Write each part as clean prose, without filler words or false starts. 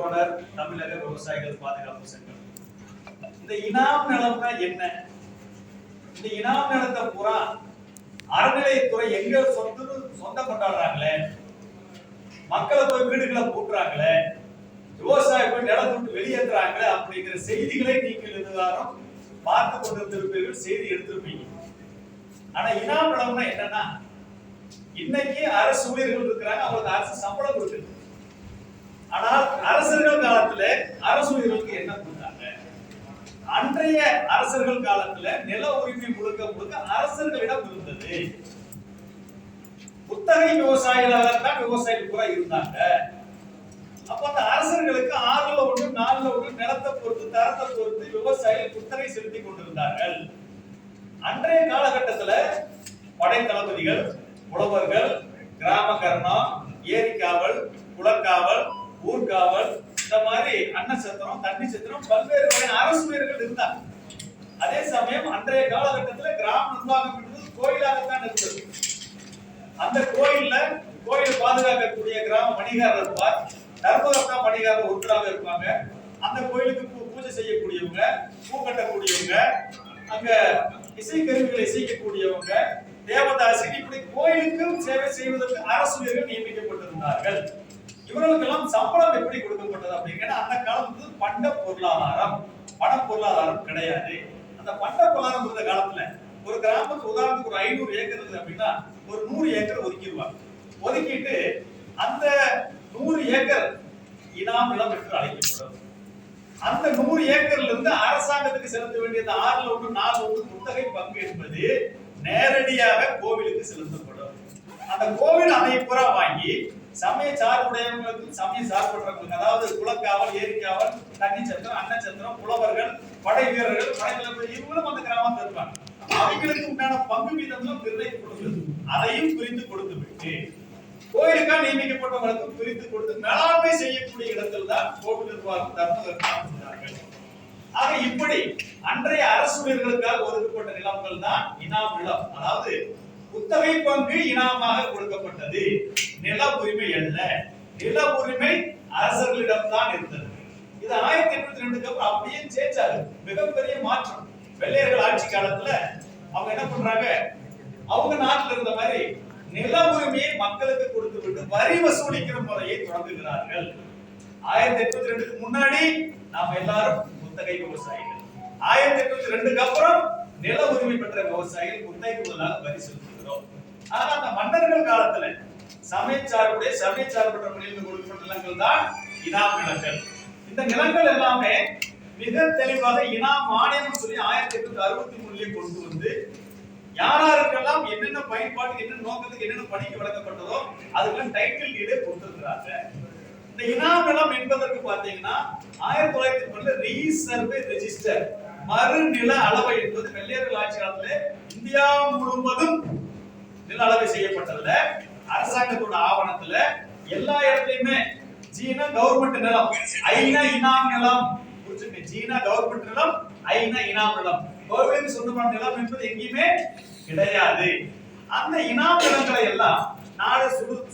தொடர் தமிழக விவசாயிகள் பாதுகாப்பு சங்கம். இந்த இனாம் நிலம்னா என்ன? இந்த இனாம் நிலத்தை பூரா அறநிலையத்துறை எங்க சொந்தம் கொண்டாடுறாங்களே, மக்களை போய் வீடுகளை பூட்டுறாங்களே, விவசாய போய் நிலத்தை விட்டு வெளியேற்றுறாங்களே அப்படிங்கிற செய்திகளை நீங்கள் இதுவாரம் பார்த்து கொண்டிருந்திருப்பீர்கள், செய்தி எடுத்திருப்பீங்க. ஆனா இனாம் நிலம்னா என்னன்னா, இன்னைக்கு அரசு ஊழியர்கள் இருக்கிறாங்க, அவங்களுக்கு அரசு சம்பளம் கொடுக்குது. ஆனால் அரசர்கள் காலத்துல அரசு ஊழியர்களுக்கு என்ன கொடுத்தாங்க? அன்றைய அரசர்கள் காலத்துல நில உரிமை முழுக்க அரசர்களிடம் இருந்தது. குத்தகை விவசாயிகளாகத்தான் விவசாயிகள் கூட இருந்தாங்க. அப்ப அந்த அரசர்களுக்கு 6ல 1 4ல 1 நிலத்தை பொறுத்து தரத்தை பொறுத்து விவசாயிகள் குத்தகை செலுத்தி கொண்டிருந்தார்கள். அன்றைய காலகட்டத்துல படை தளபதிகள், உழவர்கள், கிராம கர்ணம், ஏரிக்காவல், குளக்காவல், ஊர்காவல், இந்த மாதிரி அன்னசத்திரம், தண்ணி சத்திரம், பல்வேறு வகை அரசு வீரர்கள் இருந்தாங்க. அதே சமயம் அன்றைய காலகட்டத்தில் கிராம நிர்வாகம் என்பது கோயிலாகத்தான் இருந்தது. அந்த கோயில் பாதுகாக்கக்கூடிய கிராம பணிகாரர் இருப்பார், தர்மகர்த்தா பணிகாரர் ஒருத்தராக இருப்பாங்க. அந்த கோயிலுக்கு பூஜை செய்யக்கூடியவங்க, பூ கட்டக்கூடியவங்க, அங்க இசைக்கருவிகளை இசைக்கக்கூடியவங்க, தேவதாசி, இப்படி கோயிலுக்கு சேவை செய்வதற்கு அரசு வீரர்கள் நியமிக்கப்பட்டிருந்தார்கள். இவர்களுக்கெல்லாம் சம்பளம் எப்படி கொடுக்கப்பட்டது அப்படின்னா, அந்த காலத்துல பண்ட பொருளாதாரம், பண பொருளாதாரம் கிடையாது. அந்த பண்ட பொருளாதாரம் இருந்த காலத்துல ஒரு கிராமத்துக்கு உதாரணத்துக்கு ஒரு 500 ஏக்கர் இருக்குது அப்படின்னா ஒரு 100 ஏக்கர் ஒதுக்கிடுவாங்க. ஒதுக்கிட்டு அந்த 100 ஏக்கர் இனாம் நிலம் என்று அழைக்கப்படும். அந்த 100 ஏக்கர்ல இருந்து அரசாங்கத்துக்கு செலுத்த வேண்டியது 6ல 1 4ல 1 குத்தகை பங்கு என்பது நேரடியாக கோவிலுக்கு செலுத்தப்படும். அந்த கோவில் அதை புறா வாங்கி சமய சார்புடையவங்களுக்கு, சமய சார்பற்றவங்களுக்கு, அதாவது குளக்காவல், ஏரிக்காவல், தண்ணி சத்திரம், அன்னச்சத்திரம், புலவர்கள், படை வீரர்கள், படைத்தளபதி, இவங்களும் அந்த கிராமத்தில் இருப்பாங்க. அவங்களுக்கு உண்டான பங்கு வீதம் நிர்ணயிக்கப்படுகிறது. அதையும் பிரித்து கொடுத்து விட்டு கோயிலுக்காக நியமிக்கப்பட்டவர்களுக்கு பிரித்து கொடுத்து மேலாண்மை செய்யக்கூடிய இடத்தில் தான் கோவில் நிர்வாகம் தர்மகர்த்தார்கள். ஆக இப்படி அன்றைய அரசு வீரர்களுக்காக ஒதுக்கப்பட்ட நிலங்கள் தான் இனாம் நிலம். அதாவது குத்தகை பங்கு இனாமாக கொடுக்கப்பட்டது, நில உரிமை அல்ல. நில உரிமை அரசர்களிடம் தான் இருந்தது. இது 1882 அப்புறம் அப்படியே சேஞ்ச் ஆகுது, மிகப்பெரிய மாற்றம். வெள்ளையர்கள் ஆட்சி காலத்துல அவங்க என்ன பண்றாங்க, அவங்க நாட்டில் இருந்த மாதிரி நில உரிமையை மக்களுக்கு கொடுத்து விட்டு வரி வசூலிக்கிற முறையை தொடங்குகிறார்கள். 1882க்கு முன்னாடி நாம எல்லாரும் குத்தகை விவசாயிகள், 1882க்கு அப்புறம் நில உரிமை பெற்ற விவசாயிகள் குத்தகைக்கு பதிலாக வரி செலுத்துகிறோம். ஆனா அந்த மன்னர்கள் காலத்துல சமயச்சார்பற்ற முறையில் கொடுக்கப்பட்ட நிலங்கள் தான் இனாம் நிலங்கள். இந்த நிலங்கள் எல்லாமே மிக தெளிவாக இனாம் மானியம் சொல்லி 1863 கொண்டு வந்து யாராருக்கெல்லாம் என்னென்ன பயன்பாட்டுக்கு, என்ன நோக்கத்துக்கு, என்னென்ன பணிக்கு வழங்கப்பட்டதோ அதுக்கெல்லாம் டைட்டில் டீடே கொடுத்திருக்கிறாங்க. இந்த இனாம் நிலம் என்பதற்கு பாத்தீங்கன்னா 1912 ரீசர்வே ரெஜிஸ்டர், மறு நில அளவை என்பது வெள்ளையர்கள் ஆட்சி காலத்துல இந்தியா முழுவதும் நில அளவை செய்யப்பட்டதுல அரசாங்கத்தோட ஆவணத்துல எல்லா இடத்துலயுமே ஜீனா கவர்மெண்ட் நிலம், ஐனா இனாம் நிலம், புரிஞ்சுங்க, ஜீனா கவர்மெண்ட் நிலம், ஐனா இனாம் நிலம், கோவிலுக்கு சொந்தமான நிலம் என்பது எங்கேயுமே கிடையாது. அந்த இனாம் நிலங்களை எல்லாம் நாடு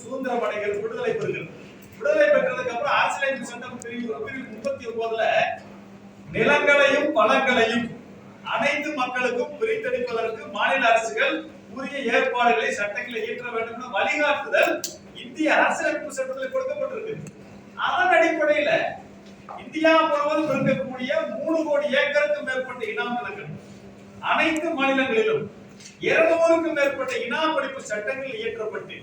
சுதந்திர படைகள் விடுதலை பெறுகிறது. விடுதலை பெற்றதுக்கு அப்புறம் அரசியலமைப்பு சட்டம் பிரிவு 39ல நிலங்களையும் வளங்களையும் அனைத்து மக்களுக்கும் பிரித்தெடுப்பதற்கு மாநில அரசுகள் உரிய ஏற்பாடுகளை, சட்டங்களை இயற்ற வேண்டும் என்ற வழிகாட்டுதல் இந்திய அரசியலமைப்பு சட்டத்தில் கொடுக்கப்பட்டிருக்கு. அதன் அடிப்படையில இந்தியா முழுவதும் இருக்கக்கூடிய 3 கோடி ஏக்கருக்கும் மேற்பட்ட இனாம் நிலங்கள் அனைத்து மாநிலங்களிலும் 200க்கும் மேற்பட்ட இனாம் ஒழிப்பு சட்டங்கள் இயற்றப்பட்டு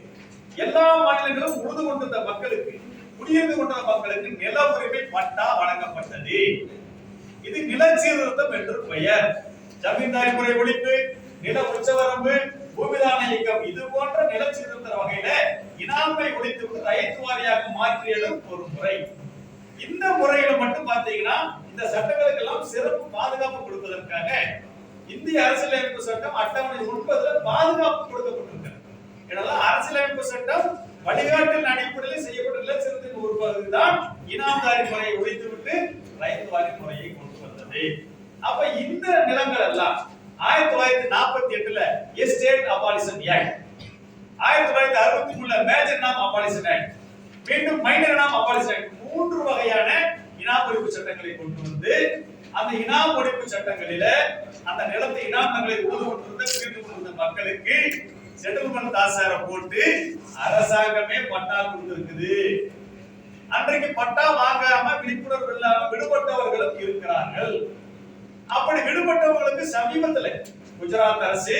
எல்லா மாநிலங்களும் உழுது கொண்டிருந்த மக்களுக்கு, குடியிருந்து கொண்டிருந்த மக்களுக்கு நில உரிமை பட்டா வழங்கப்பட்டது. இது நில சீர்திருத்தம் என்று பெயர். ஜமீன்தாரி முறை ஒழிப்பு, நில உச்சவரம்பு, பூமிதான இயக்கம், இது போன்ற நில சீர்திருத்த வகையில இனாமை ஒழித்து ரயத்து வாரியாக மாற்றியதும் ஒரு முறை. இந்த முறையில மட்டும் பாத்தீங்கன்னா இந்த சட்டங்களுக்கு எல்லாம் சிறப்பு பாதுகாப்பு கொடுப்பதற்காக இந்திய அரசியலமைப்பு சட்டம் அட்டவணை 9ல பாதுகாப்பு கொடுக்கப்பட்டிருக்கிறது. இதெல்லாம் அரசியலமைப்பு சட்டம் வழிகாட்டின் அடிப்படையில் செய்யப்பட்ட நில சீர்திருத்தத்தின் ஒரு பகுதிதான் இனாம்தாரி முறையை ஒழித்துவிட்டு ரயத்து வாரி முறையை கொண்டு வந்தது. அப்ப இந்த நிலங்கள் எல்லாம் 1948ல எஸ்டேட் அபாலிஷன் ஆக்ட், 1963ல மேஜர் நாம் அபாலிஷன் ஆக்ட், மீண்டும் மைனர் நாம் அபாலிஷன் ஆக்ட், 3 வகையான சட்டங்களை கொண்டு வந்து அந்த இனாம் ஒழிப்பு சட்டங்களில அந்த நிலத்தை இனாம் நகலை உழுது கொண்டிருந்த மக்களுக்கு செட்டில்மெண்ட் தாசார போட்டு அரசாங்கமே பட்டா கொடுத்திருக்குது. அன்றைக்கு பட்டா வாங்காம விழிப்புணர்வு இல்லாம விடுபட்டவர்களும் இருக்கிறார்கள். அப்படி விடுபட்டவர்களுக்கு சமீபத்தில் குஜராத் அரசு,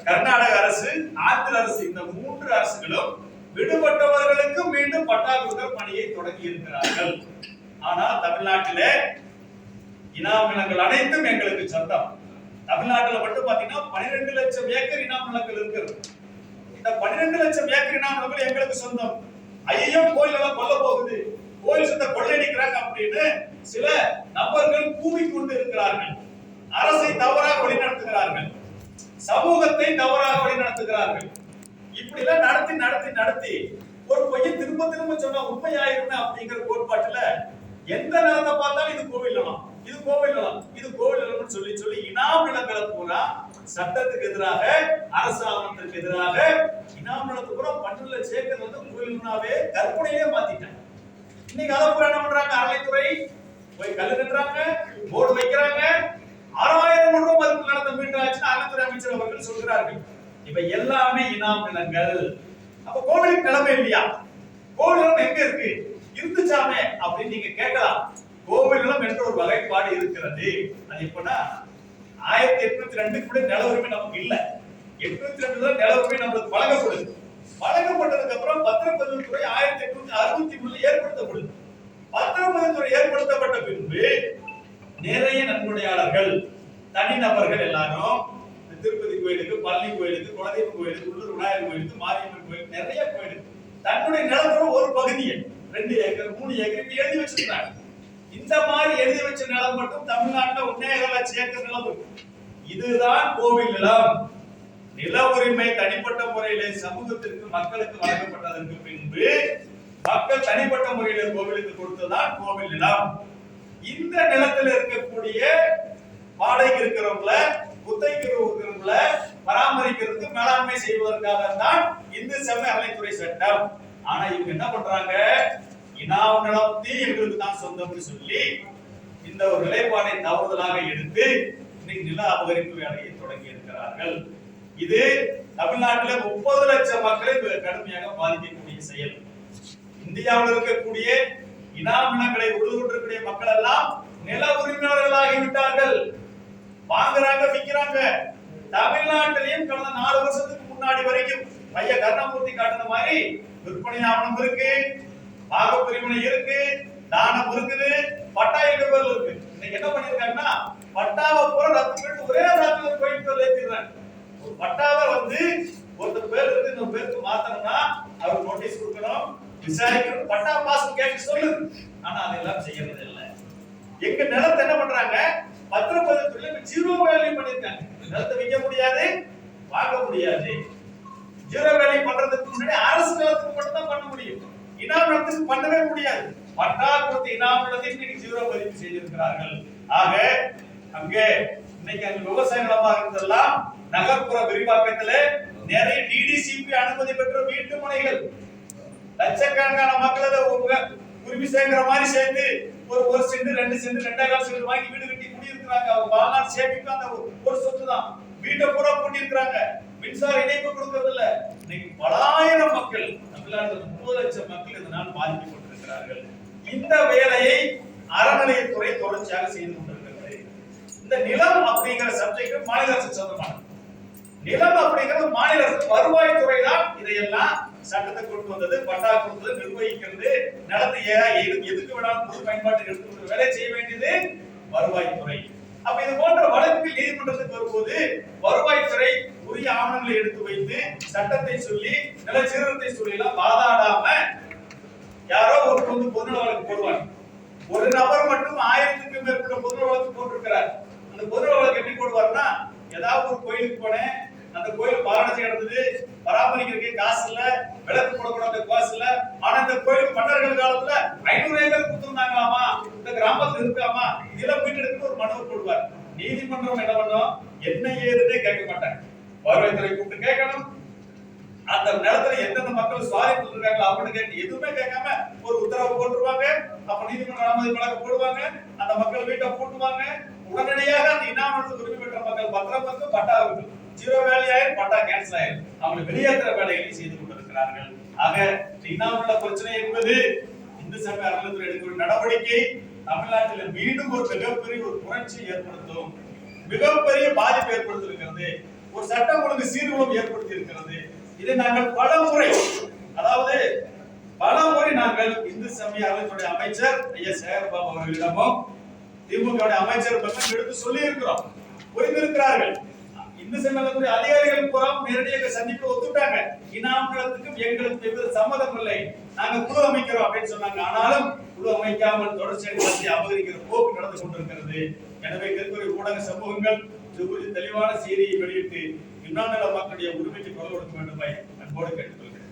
கர்நாடக அரசு, ஆந்திர அரசு இந்த 3 அரசுகளும் விடுபட்டவர்களுக்கு மீண்டும் பட்டா கொடுக்கிற பணியை தொடங்கி இருக்கிறார்கள். ஆனால் தமிழ்நாட்டில இனாம் நிலங்கள் அனைத்தும் எங்களுக்கு சொந்தம். தமிழ்நாட்டில் மட்டும் பாத்தீங்கன்னா 12 லட்சம் ஏக்கர் இனாம் நிலங்கள் இருக்கிறது. இந்த 12 லட்சம் ஏக்கர் இனாம் நிலங்கள் எங்களுக்கு சொந்தம். ஐயோ கோயில் எல்லாம் கொல்ல போகுது, கோயில் சொந்த கொள்ளையடிக்கிறாங்க அப்படின்னு சில நபர்கள் கூவிக்கொண்டு இருக்கிறார்கள். அரசை தவறாக வழிநடத்துகிறார்கள், சமூகத்தை தவறாக வழிநடத்துகிறார்கள். இப்படி எல்லாம் நடத்தி நடத்தி நடத்தி ஒரு பொய்யை திரும்ப திரும்ப சொன்னா உண்மையாயிருமே அப்படிங்கிற கோட்பாட்டுல எந்த நிலத்தை பார்த்தாலும் இது கோவில் நிலம், இது கோவில் நிலம், இது கோவில் நிலம்னு சொல்லி சொல்லி இனாம் நிலங்களை பூரா சட்டத்துக்கு எதிராக, அரசாங்கத்திற்கு எதிராக இனாம் நிலத்தை பூரா 12 லட்சம் ஏக்கர் வந்து கோவில்னாவே கற்பனையே மாத்திட்டாங்க. இன்னைக்கு அதை பூரா என்ன பண்றாங்க? அறநிலைத்துறை போய் கல்லு கட்டுறாங்க, போர்டு வைக்கிறாங்க. 6000 கோடி ரூபாய் மதிப்பு நிலத்தை மீட்டாச்சுன்னு அறநிலைத்துறை அமைச்சர் அவர்கள் சொல்கிறார்கள். இப்ப எல்லாமே இனாம் நிலங்கள். அப்ப கோவிலுக்கு நிலைமை இல்லையா? கோவில் நிலம் எங்க இருக்கு? இருந்துச்சாமே அப்படின்னு நீங்க கேட்கலாம். கோவில் நிலம் என்ற ஒரு வகைப்பாடு இருக்கிறது. அது எப்பன்னா 1802 கூட நில உரிமை நமக்கு இல்ல. 802 தான் நில உரிமை நமக்கு வழங்கப்படுது. வழங்கப்பட்டதுக்கு அப்புறம் பத்திரப்பதிவு துறை 1863 ஏற்படுத்தப்படுது. பத்திரப்பதிவு துறை ஏற்படுத்தப்பட்ட பின்பு நிறைய நன்கொடையாளர்கள், தனிநபர்கள் எல்லாரும் திருப்பதி கோயிலுக்கு, பழனி கோயிலுக்கு, குலதெய்வம் கோயிலுக்கு, உள்ளூர் விநாயகர் கோயிலுக்கு, மாரியம்மன் கோயிலுக்கு, நிறைய கோயிலுக்கு தன்னுடைய நிலத்தோட ஒரு பகுதியை 2 ஏக்கர் 3 ஏக்கர் இப்படி எழுதி வச்சிருக்காங்க. இந்த மாதிரி எழுதி வச்ச நிலம் மட்டும் தமிழ்நாட்டில் 1.5 லட்சம் ஏக்கர் நிலம் இருக்கு. இதுதான் கோவில் நிலம். நில உரிமை தனிப்பட்ட முறையிலே சமூகத்திற்கு, மக்களுக்கு வழங்கப்பட்டதற்கு பின்பு மக்கள் தனிப்பட்ட முறையில கோவிலுக்கு கொடுத்ததான் கோவில் நிலம். இந்த நிலத்தில் இருக்கக்கூடிய வாடகை இருக்கிறவங்கள, குத்தகைக்கு இருக்கிறவங்கள பராமரிக்கிறதுக்கு, மேலாண்மை செய்வதற்காக தான் இந்து சமய அறநிலைத்துறை சட்டம். ஆனா இவங்க என்ன பண்றாங்க? இனாம் நிலத்தை எங்களுக்கு தான் சொந்தம்னு சொல்லி இந்த ஒரு நிலைப்பாடை தவறுதலாக எடுத்து இன்னைக்கு நில அபகரிப்பு வேலையை தொடங்கி இருக்கிறார்கள். இது தமிழ்நாட்டில் 30 லட்சம் மக்களை கடுமையாக பாதிக்கக்கூடிய செயல். இந்தியாவில் இருக்கக்கூடிய இனாம் நிலங்களை உழுது கொண்டிருக்கக்கூடிய மக்கள் எல்லாம் நில உரிமையாளர்களாகி விட்டார்கள். வாங்குறாங்க, விற்கிறாங்க. தமிழ்நாட்டிலையும் கடந்த 4 வருஷத்துக்கு முன்னாடி வரைக்கும் பைய கருணாமூர்த்தி காட்டின மாதிரி விற்பனை ஆவணம் இருக்கு, பாகப்பிரிவினை இருக்கு, தானம் இருக்குது, பட்டா எங்க பேர்ல இருக்கு. இன்னைக்கு என்ன பண்ணிருக்காங்கன்னா பட்டாவை பூரா ரத்து பண்ணிட்டு ஒரே ராத்திரில கோயில் பேர்ல ஏத்திடுறாங்க. ஒரு பட்டாவை வந்து ஒருத்தர் பேர் இருக்கு இன்னொரு பேருக்கு மாத்தணும்னா அவர் நோட்டீஸ் கொடுக்கணும், விசாரிக்கணும், பட்டா பாஸ் கேட்க சொல்லுது. ஆனா அதெல்லாம் செய்யறது இல்லை. எங்க நிலத்தை என்ன பண்றாங்க? பத்திரப்பதிவு துறையில 0 வேல்யூ பண்ணிருக்காங்க. நிலத்தை விற்க முடியாது, வாங்க முடியாது. 0 வேல்யூ பண்றதுக்கு முன்னாடி அரசு நிலத்துக்கு மட்டும் தான் பண்ண முடியும், இனாம் நிலத்துக்கு பண்ணவே முடியாது. பட்டா கொடுத்த இனாம் நிலத்தை இன்னைக்கு 0 பதிவு செய்திருக்கிறார்கள். ஆக அங்கே இன்னைக்கு அங்க விவசாய நிலமாக இருந்தெல்லாம் நகர்ப்புற விரிவாக்கத்துல நிறைய டிடிசிபி அனுமதி பெற்ற வீட்டு மனைகள் லட்சக்கணக்கான மக்களை உரிமை சேர்க்கிற மாதிரி சேர்ந்து ஒரு சென்ட் 2 சென்ட் 2.5 சென்ட் வாங்கி வீடு கட்டி குடியிருக்கிறாங்க. அவங்க வாழ்நாள் சேமிப்பு அந்த ஒரு சொத்து தான். வீட்டை பூரா கூட்டியிருக்கிறாங்க. மின்சார இணைப்பு கொடுக்கறது இல்ல. இன்னைக்கு பலாயிரம் மக்கள், தமிழ்நாட்டில் 30 லட்சம் மக்கள் இதனால் பாதிக்கப்பட்டிருக்கிறார்கள். இந்த வேலையை அறநிலையத்துறை தொடர்ச்சியாக செய்து கொண்டிருக்கிறது. இந்த நிலம் அப்படிங்கிற சப்ஜெக்ட் மாநில அரசு சொந்தமானது. நிலம் அப்படிங்கிறது மாநில அரசு வருவாய்த்துறை தான் இதையெல்லாம் சட்டத்தை கொண்டு வந்தது, பட்டா கொடுத்தது, நிர்வகிக்கிறது, நிலத்தை எதுக்கு வேணாலும் பொது பயன்பாட்டுக்கு எடுத்து வேலை செய்ய வேண்டியது வருவாய்த்துறை. அப்ப இது போன்ற வழக்குகள் நீதிமன்றத்துக்கு வரும்போது வருவாய்த்துறை உரிய ஆவணங்களை எடுத்து வைத்து சட்டத்தை சொல்லி நில சீர்திருத்தத்தை சொல்லி எல்லாம் வாதாடாம யாரோ ஒரு பொது வழக்கு போடுவாங்க. ஒரு நபர் மட்டும் 1000க்கும் மேற்பட்ட பொது வழக்கு போட்டிருக்கிறார். அந்த பொது வழக்கு எப்படி போடுவார்னா, ஏதாவது ஒரு கோயிலுக்கு போனேன், அந்த கோயில் பாராட்சி நடந்தது, பராமரிக்கிறதுக்கு காசு இல்ல, விளக்கு போடக்கூடாத காசு இல்ல, ஆனா இந்த கோயில் மன்னர்கள் காலத்துல 500 ஏக்கர் கொடுத்திருந்தாங்களாமா, இந்த கிராமத்துல இருக்காமா, இதெல்லாம் மீட்டெடுத்து ஒரு மனு போடுவார். நீதிமன்றம் என்ன பண்ணும்? என்ன ஏதுன்னே கேட்க மாட்டாங்க. வருவாய்த்துறை கூப்பிட்டு கேட்கணும், அந்த நிலத்துல எந்தெந்த மக்கள் சுவாரித்து இருக்காங்களோ அவங்க கேட்டு எதுவுமே கேட்காம ஒரு உத்தரவு போட்டுருவாங்க. அப்ப நீதிமன்ற அனுமதி வழக்கு போடுவாங்க. அந்த மக்கள் வீட்டை பூட்டுவாங்க. உடனடியாக அந்த இனாமத்துக்கு உரிமை பெற்ற மக்கள் பத்திரம் வந்து பட்டா இருக்கும், ஜீரோ வேலை ஆயிரும், பட்டா கேன்சல் ஆயிரும். அவங்க வெளியேற்ற வேலைகளை செய்து கொண்டிருக்கிறார்கள். ஆக இனாமல பிரச்சனை என்பது இந்து சமய அறநிலையத்துறை எடுக்கும் நடவடிக்கை தமிழ்நாட்டில் மீண்டும் ஒரு மிகப்பெரிய ஒரு புரட்சி ஏற்படுத்தும், மிகப்பெரிய பாதிப்பு ஏற்படுத்தியிருக்கிறது, ஒரு சட்டம் ஒழுங்கு சீர்குலைவு ஏற்படுத்தி இருக்கிறது. இதை நாங்கள் பலமுறை நாங்கள் இந்து சமய அறநிலையத்துறை அமைச்சர் ஐயா சேகர்பாபு அவர்களிடமும் திமுக அமைச்சர் பக்கம் எடுத்து சொல்லி இருக்கிறோம், புரிந்திருக்கிறார்கள். இந்து சமய அறநிலையத்துறை அதிகாரிகள் பூரா நேரடியாக சந்திப்பு ஒத்துட்டாங்க. இனாமத்துக்கும் எங்களுக்கு எவ்வித சம்மதம் இல்லை, நாங்க குழு அமைக்கிறோம் அப்படின்னு சொன்னாங்க. ஆனாலும் குழு அமைக்காமல் தொடர்ச்சியாக அபகரிக்கிற போக்கு நடந்து கொண்டிருக்கிறது. எனவே தெற்குறை ஊடக சமூகங்கள் இது குறித்து தெளிவான செய்தியை வெளியிட்டு இன்னாநில மக்களுடைய உரிமைக்கு குரல் கொடுக்க வேண்டும் அன்போடு கேட்டுக்கொள்கிறேன்.